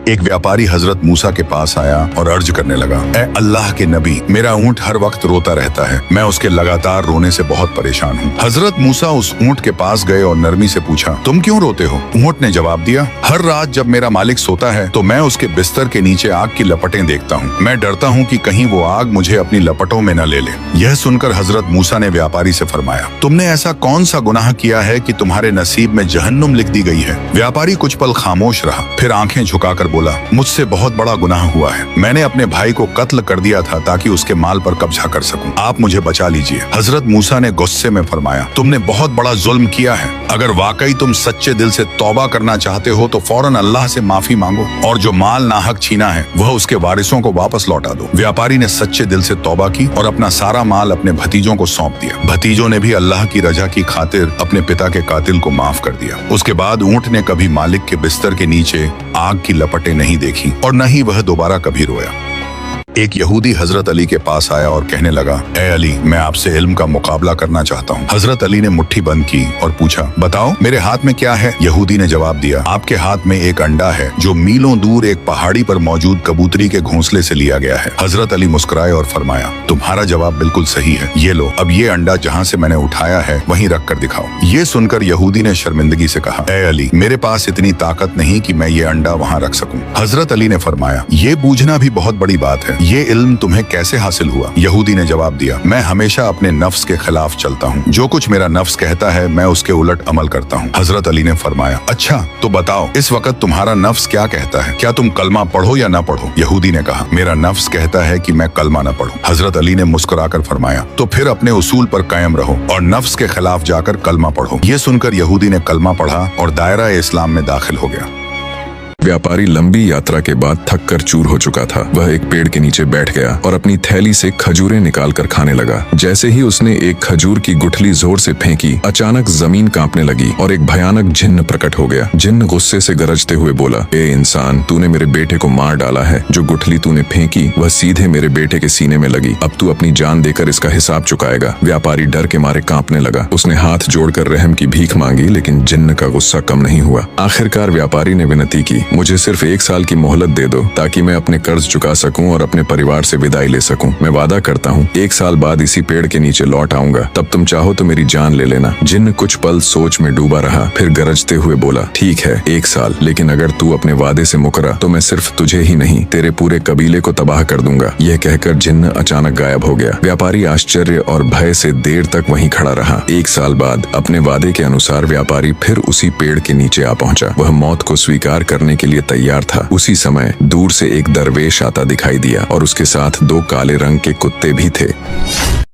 एक व्यापारी हजरत मूसा के पास आया और अर्ज करने लगा, ए अल्लाह के नबी, मेरा ऊंट हर वक्त रोता रहता है। मैं उसके लगातार रोने से बहुत परेशान हूँ। हजरत मूसा उस ऊंट के पास गए और नरमी से पूछा, तुम क्यों रोते हो? ऊंट ने जवाब दिया, हर रात जब मेरा मालिक सोता है तो मैं उसके बिस्तर के नीचे आग की लपटें देखता हूँ। मैं डरता हूँ कि कहीं वो आग मुझे अपनी लपटों में न ले ले। यह सुनकर हजरत मूसा ने व्यापारी से फरमाया, तुमने ऐसा कौन सा गुनाह किया है कि तुम्हारे नसीब में जहन्नुम लिख दी गई है? व्यापारी कुछ पल खामोश रहा, फिर आंखें झुकाकर बोला, मुझसे बहुत बड़ा गुनाह हुआ है। मैंने अपने भाई को कत्ल कर दिया था ताकि उसके माल पर कब्जा कर सकूं। आप मुझे बचा लीजिए। हजरत मूसा ने गुस्से में फरमाया, तुमने बहुत बड़ा जुल्म किया है। अगर वाकई तुम सच्चे दिल से तौबा करना चाहते हो तो फौरन अल्लाह से माफी मांगो और जो माल नाहक छीना है वह उसके वारिसों को वापस लौटा दो। व्यापारी ने सच्चे दिल से तौबा की और अपना सारा माल अपने भतीजों को सौंप दिया। भतीजों ने भी अल्लाह की रजा की खातिर अपने पिता के कातिल को माफ कर दिया। उसके बाद ऊंट ने कभी मालिक के बिस्तर के नीचे आग की लपटें नहीं देखी और न ही वह दोबारा कभी रोया। एक यहूदी हजरत अली के पास आया और कहने लगा, ए अली, मैं आपसे इल्म का मुकाबला करना चाहता हूँ। हजरत अली ने मुट्ठी बंद की और पूछा, बताओ मेरे हाथ में क्या है? यहूदी ने जवाब दिया, आपके हाथ में एक अंडा है जो मीलों दूर एक पहाड़ी पर मौजूद कबूतरी के घोंसले से लिया गया है। हजरत अली मुस्कुराए और फरमाया, तुम्हारा जवाब बिल्कुल सही है। ये लो, अब ये अंडा जहाँ से मैंने उठाया है वहीं रख कर दिखाओ। ये सुनकर यहूदी ने शर्मिंदगी से कहा, ए अली, मेरे पास इतनी ताकत नहीं कि मैं ये अंडा वहाँ रख सकूं। हजरत अली ने फरमाया, ये बूझना भी बहुत बड़ी बात है। ये इल्म तुम्हें कैसे हासिल हुआ? यहूदी ने जवाब दिया, मैं हमेशा अपने नफ्स के खिलाफ चलता हूँ। जो कुछ मेरा नफ्स कहता है मैं उसके उलट अमल करता हूँ। हजरत अली ने फरमाया, अच्छा तो बताओ इस वक्त तुम्हारा नफ्स क्या कहता है? क्या तुम कलमा पढ़ो या न पढ़ो? यहूदी ने कहा, मेरा नफ्स कहता है कि मैं कलमा न पढ़ूं। हजरत अली ने मुस्कुराकर फरमाया, तो फिर अपने उसूल पर कायम रहो और नफ्स के खिलाफ जाकर कलमा पढ़ो। ये सुनकर यहूदी ने कलमा पढ़ा और दायरा इस्लाम में दाखिल हो गया। व्यापारी लंबी यात्रा के बाद थक कर चूर हो चुका था। वह एक पेड़ के नीचे बैठ गया और अपनी थैली से खजूरें निकाल कर खाने लगा। जैसे ही उसने एक खजूर की गुठली जोर से फेंकी, अचानक जमीन कांपने लगी और एक भयानक जिन्न प्रकट हो गया। जिन्न गुस्से से गरजते हुए बोला, ए इंसान, तूने मेरे बेटे को मार डाला है। जो गुठली तूने फेंकी वह सीधे मेरे बेटे के सीने में लगी। अब तू अपनी जान देकर इसका हिसाब चुकाएगा। व्यापारी डर के मारे कांपने लगा। उसने हाथ जोड़कर रहम की भीख मांगी, लेकिन जिन्न का गुस्सा कम नहीं हुआ। आखिरकार व्यापारी ने विनती की, मुझे सिर्फ 1 साल की मोहलत दे दो ताकि मैं अपने कर्ज चुका सकूं और अपने परिवार से विदाई ले सकूं। मैं वादा करता हूं 1 साल बाद इसी पेड़ के नीचे लौट आऊंगा। तब तुम चाहो तो मेरी जान ले लेना। जिन्न कुछ पल सोच में डूबा रहा, फिर गरजते हुए बोला, ठीक है 1 साल, लेकिन अगर तू अपने वादे से मुकरा तो मैं सिर्फ तुझे ही नहीं तेरे पूरे कबीले को तबाह कर दूंगा। यह कहकर जिन्न अचानक गायब हो गया। व्यापारी आश्चर्य और भय से देर तक वहीं खड़ा रहा। 1 साल बाद अपने वादे के अनुसार व्यापारी फिर उसी पेड़ के नीचे आ पहुंचा। वह मौत को स्वीकार करने के लिए तैयार था। उसी समय दूर से एक दरवेश आता दिखाई दिया और उसके साथ 2 काले रंग के कुत्ते भी थे।